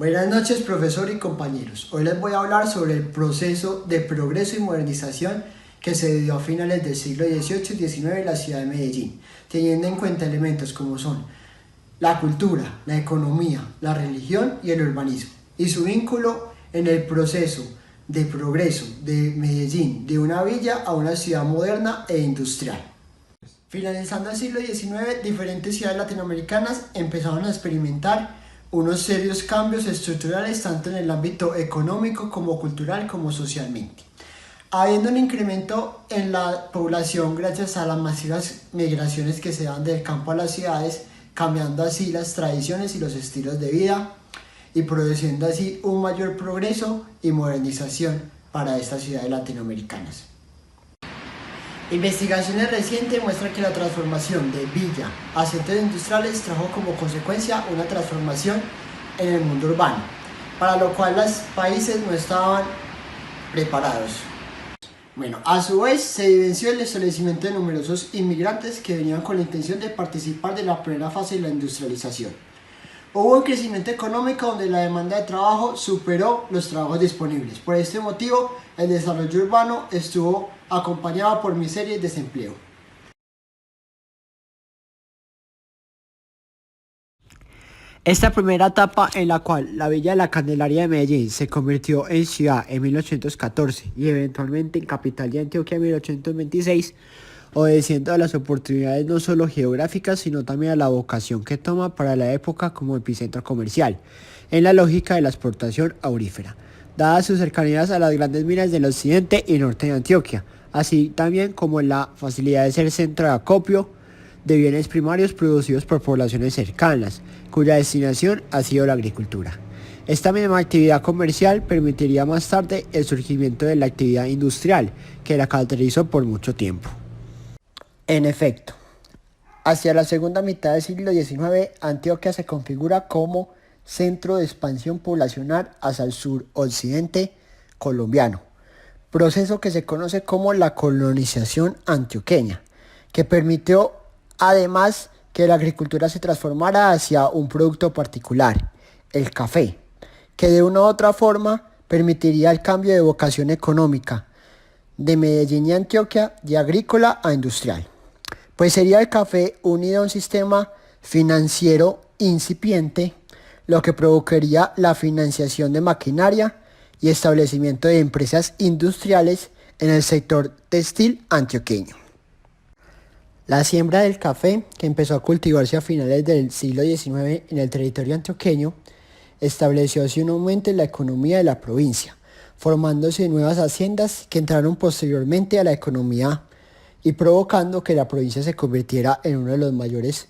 Buenas noches, profesor y compañeros. Hoy les voy a hablar sobre el proceso de progreso y modernización que se dio a finales del siglo XVIII y XIX en la ciudad de Medellín, teniendo en cuenta elementos como son la cultura, la economía, la religión y el urbanismo, y su vínculo en el proceso de progreso de Medellín, de una villa a una ciudad moderna e industrial. Finalizando el siglo XIX, diferentes ciudades latinoamericanas empezaron a experimentar unos serios cambios estructurales tanto en el ámbito económico como cultural como socialmente. Habiendo un incremento en la población gracias a las masivas migraciones que se dan del campo a las ciudades, cambiando así las tradiciones y los estilos de vida y produciendo así un mayor progreso y modernización para estas ciudades latinoamericanas. Investigaciones recientes muestran que la transformación de villa a centros industriales trajo como consecuencia una transformación en el mundo urbano, para lo cual los países no estaban preparados. A su vez se evidenció el establecimiento de numerosos inmigrantes que venían con la intención de participar de la primera fase de la industrialización. Hubo un crecimiento económico donde la demanda de trabajo superó los trabajos disponibles. Por este motivo, el desarrollo urbano estuvo acompañado por miseria y desempleo. Esta primera etapa en la cual la Villa de la Candelaria de Medellín se convirtió en ciudad en 1814 y eventualmente en capital de Antioquia en 1826, obedeciendo a las oportunidades no solo geográficas sino también a la vocación que toma para la época como epicentro comercial, en la lógica de la exportación aurífera, dadas sus cercanías a las grandes minas del occidente y norte de Antioquia, así también como la facilidad de ser centro de acopio de bienes primarios producidos por poblaciones cercanas, cuya destinación ha sido la agricultura. Esta misma actividad comercial permitiría más tarde el surgimiento de la actividad industrial, que la caracterizó por mucho tiempo. En efecto, hacia la segunda mitad del siglo XIX, Antioquia se configura como centro de expansión poblacional hacia el suroccidente colombiano, proceso que se conoce como la colonización antioqueña, que permitió además que la agricultura se transformara hacia un producto particular, el café, que de una u otra forma permitiría el cambio de vocación económica de Medellín y Antioquia de agrícola a industrial, pues sería el café unido a un sistema financiero incipiente, lo que provocaría la financiación de maquinaria y establecimiento de empresas industriales en el sector textil antioqueño. La siembra del café, que empezó a cultivarse a finales del siglo XIX en el territorio antioqueño, estableció así un aumento en la economía de la provincia, formándose nuevas haciendas que entraron posteriormente a la economía y provocando que la provincia se convirtiera en uno de los mayores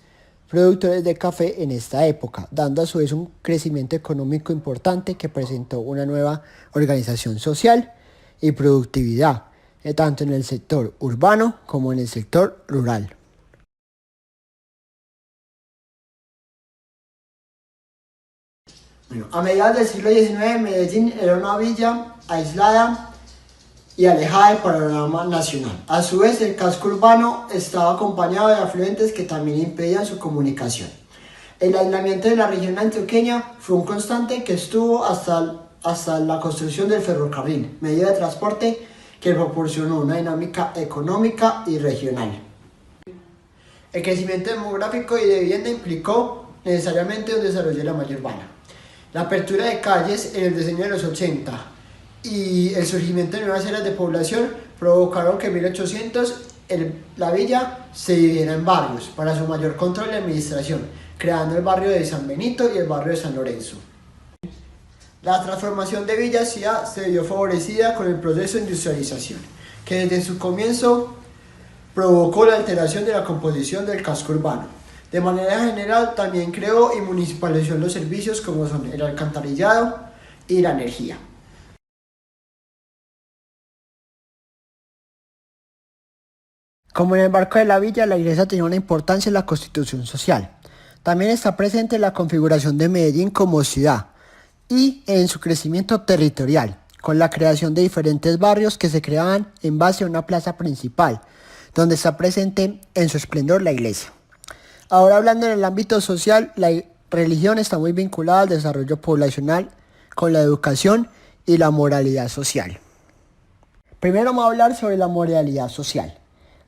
productores de café en esta época, dando a su vez un crecimiento económico importante que presentó una nueva organización social y productividad, tanto en el sector urbano como en el sector rural. A mediados del siglo XIX, Medellín era una villa aislada y alejada del panorama nacional. A su vez, el casco urbano estaba acompañado de afluentes que también impedían su comunicación. El aislamiento de la región antioqueña fue un constante que estuvo hasta la construcción del ferrocarril, medio de transporte que proporcionó una dinámica económica y regional. El crecimiento demográfico y de vivienda implicó necesariamente un desarrollo de la malla urbana. La apertura de calles en el diseño de los 80 y el surgimiento de nuevas áreas de población provocaron que en 1800 la villa se dividiera en barrios para su mayor control y administración, creando el barrio de San Benito y el barrio de San Lorenzo. La transformación de villa a ciudad se vio favorecida con el proceso de industrialización, que desde su comienzo provocó la alteración de la composición del casco urbano. De manera general, también creó y municipalizó los servicios como son el alcantarillado y la energía. Como en el marco de la villa, la iglesia tenía una importancia en la constitución social. También está presente la configuración de Medellín como ciudad y en su crecimiento territorial, con la creación de diferentes barrios que se creaban en base a una plaza principal, donde está presente en su esplendor la iglesia. Ahora hablando en el ámbito social, la religión está muy vinculada al desarrollo poblacional con la educación y la moralidad social. Primero vamos a hablar sobre la moralidad social.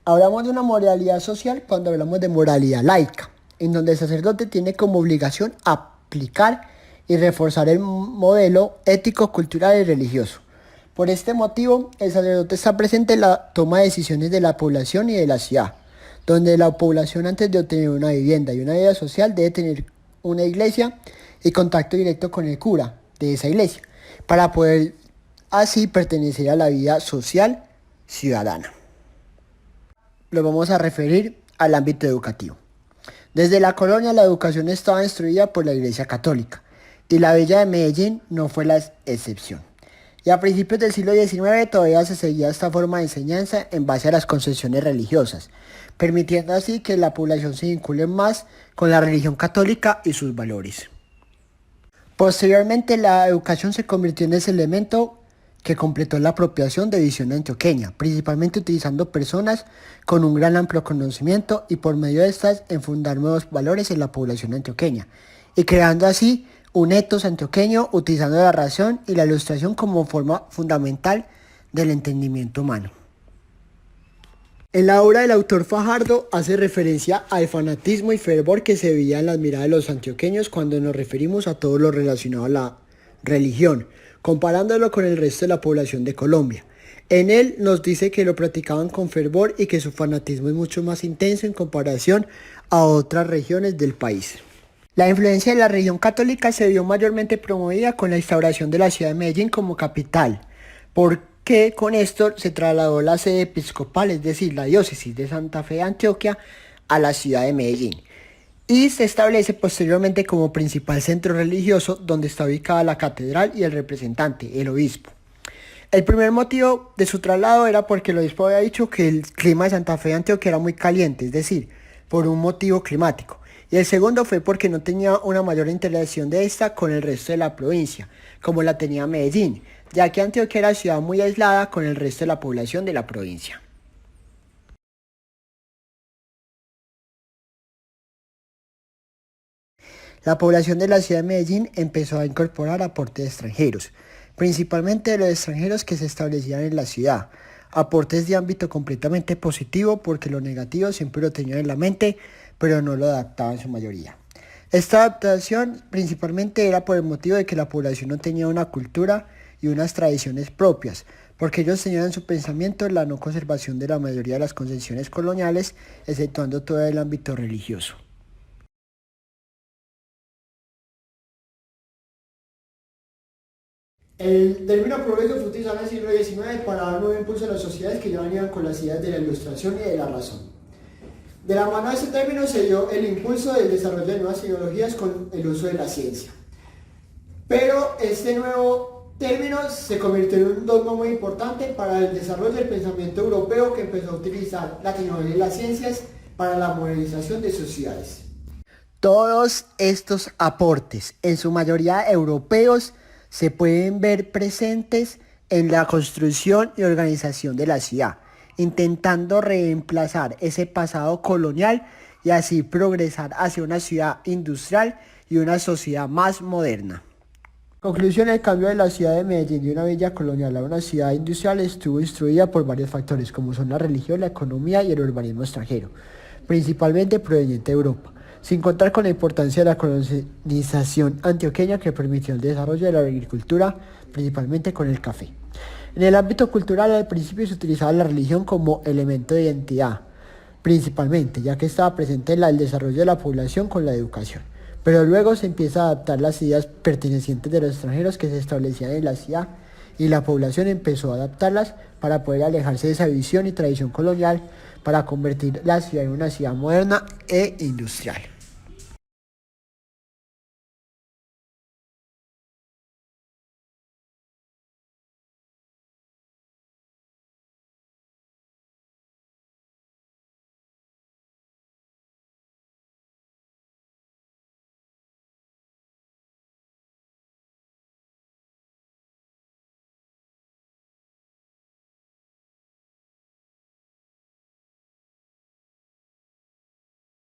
Hablamos de una moralidad social cuando hablamos de moralidad laica, en donde el sacerdote tiene como obligación aplicar y reforzar el modelo ético, cultural y religioso. Por este motivo, el sacerdote está presente en la toma de decisiones de la población y de la ciudad, donde la población, antes de obtener una vivienda y una vida social, debe tener una iglesia y contacto directo con el cura de esa iglesia, para poder así pertenecer a la vida social ciudadana. Lo vamos a referir al ámbito educativo. Desde la colonia, la educación estaba instruida por la Iglesia Católica, y la Villa de Medellín no fue la excepción. Y a principios del siglo XIX todavía se seguía esta forma de enseñanza en base a las concepciones religiosas, permitiendo así que la población se vincule más con la religión católica y sus valores. Posteriormente, la educación se convirtió en ese elemento que completó la apropiación de visión antioqueña, principalmente utilizando personas con un gran amplio conocimiento y por medio de estas en fundar nuevos valores en la población antioqueña, y creando así un etos antioqueño utilizando la razón y la ilustración como forma fundamental del entendimiento humano. En la obra del autor Fajardo hace referencia al fanatismo y fervor que se veía en las miradas de los antioqueños cuando nos referimos a todo lo relacionado a la religión, comparándolo con el resto de la población de Colombia. En él nos dice que lo practicaban con fervor y que su fanatismo es mucho más intenso en comparación a otras regiones del país. La influencia de la religión católica se vio mayormente promovida con la instauración de la ciudad de Medellín como capital, porque con esto se trasladó la sede episcopal, es decir, la diócesis de Santa Fe de Antioquia, a la ciudad de Medellín. Y se establece posteriormente como principal centro religioso donde está ubicada la catedral y el representante, el obispo. El primer motivo de su traslado era porque el obispo había dicho que el clima de Santa Fe de Antioquia era muy caliente, es decir, por un motivo climático. Y el segundo fue porque no tenía una mayor interacción de esta con el resto de la provincia, como la tenía Medellín, ya que Antioquia era una ciudad muy aislada con el resto de la población de la provincia. La población de la ciudad de Medellín empezó a incorporar aportes extranjeros, principalmente de los extranjeros que se establecían en la ciudad, aportes de ámbito completamente positivo porque lo negativo siempre lo tenían en la mente, pero no lo adaptaban en su mayoría. Esta adaptación principalmente era por el motivo de que la población no tenía una cultura y unas tradiciones propias, porque ellos tenían en su pensamiento la no conservación de la mayoría de las concepciones coloniales, exceptuando todo el ámbito religioso. El término progreso fue utilizado en el siglo XIX para dar nuevo impulso a las sociedades que ya venían con las ideas de la ilustración y de la razón. De la mano de este término se dio el impulso del desarrollo de nuevas ideologías con el uso de la ciencia. Pero este nuevo término se convirtió en un dogma muy importante para el desarrollo del pensamiento europeo que empezó a utilizar la tecnología y las ciencias para la modernización de sociedades. Todos estos aportes, en su mayoría europeos, se pueden ver presentes en la construcción y organización de la ciudad, intentando reemplazar ese pasado colonial y así progresar hacia una ciudad industrial y una sociedad más moderna. Conclusión: el cambio de la ciudad de Medellín de una villa colonial a una ciudad industrial estuvo instruida por varios factores como son la religión, la economía y el urbanismo extranjero, principalmente proveniente de Europa, sin contar con la importancia de la colonización antioqueña que permitió el desarrollo de la agricultura, principalmente con el café. En el ámbito cultural, al principio se utilizaba la religión como elemento de identidad, principalmente, ya que estaba presente en el desarrollo de la población con la educación. Pero luego se empieza a adaptar las ideas pertenecientes de los extranjeros que se establecían en la ciudad y la población empezó a adaptarlas para poder alejarse de esa visión y tradición colonial para convertir la ciudad en una ciudad moderna e industrial.